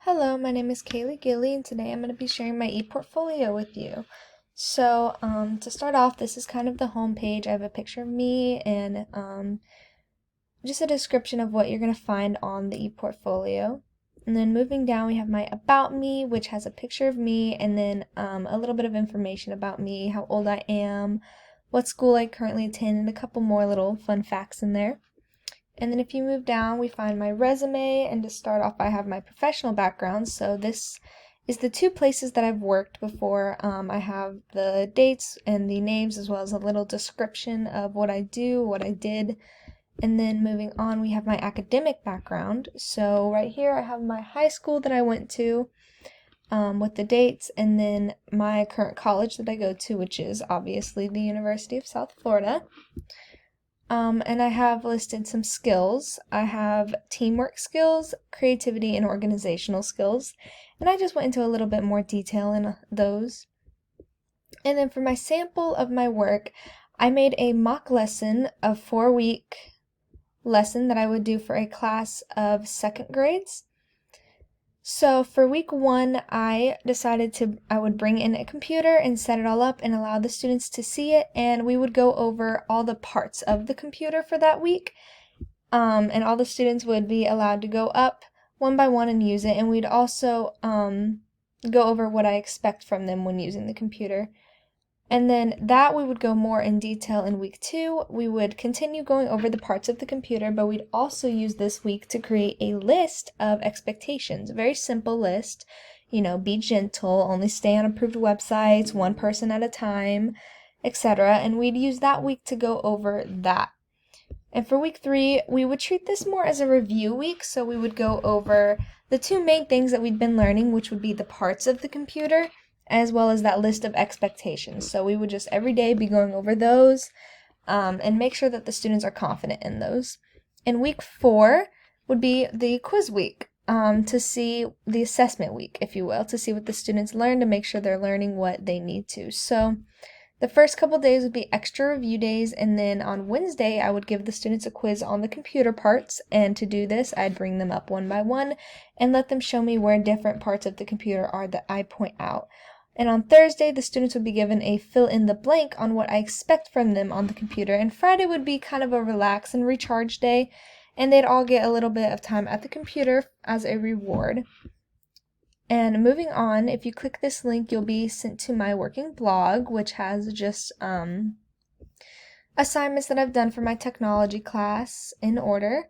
Hello, my name is Kaylee Gilly, and today I'm going to be sharing my ePortfolio with you. So, to start off, this is kind of the home page. I have a picture of me and just a description of what you're going to find on the ePortfolio. And then moving down, we have my About Me, which has a picture of me, and then a little bit of information about me, how old I am, what school I currently attend, and a couple more little fun facts in there. And then if you move down, we find my resume, and to start off, I have my professional background. So this is the two places that I've worked before. I have the dates and the names as well as a little description of what I do, what I did. And then moving on, we have my academic background. So right here, I have my high school that I went to with the dates, and then my current college that I go to, which is obviously the University of South Florida. And I have listed some skills. I have teamwork skills, creativity, and organizational skills. And I just went into a little bit more detail in those. And then for my sample of my work, I made a mock lesson, a 4-week lesson that I would do for a class of second grades. So for week 1, I decided I would bring in a computer and set it all up and allow the students to see it, and we would go over all the parts of the computer for that week. And all the students would be allowed to go up one by one and use it, and we'd also go over what I expect from them when using the computer. And then that we would go more in detail in week 2. We would continue going over the parts of the computer, but we'd also use this week to create a list of expectations. A very simple list. Be gentle, only stay on approved websites, one person at a time, etc. And we'd use that week to go over that. And for week 3, we would treat this more as a review week, so we would go over the two main things that we'd been learning, which would be the parts of the computer, as well as that list of expectations. So we would just every day be going over those and make sure that the students are confident in those. And week 4 would be the quiz week, to see the assessment week, if you will, to see what the students learn, to make sure they're learning what they need to. So the first couple days would be extra review days, and then on Wednesday I would give the students a quiz on the computer parts, and to do this I'd bring them up one by one and let them show me where different parts of the computer are that I point out. And on Thursday, the students would be given a fill in the blank on what I expect from them on the computer. And Friday would be kind of a relax and recharge day, and they'd all get a little bit of time at the computer as a reward. And moving on, if you click this link, you'll be sent to my working blog, which has just assignments that I've done for my technology class in order.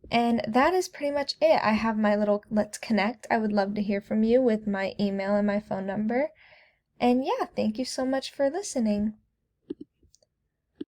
And that is pretty much it. I have my little Let's Connect. I would love to hear from you with my email and my phone number. And yeah, thank you so much for listening.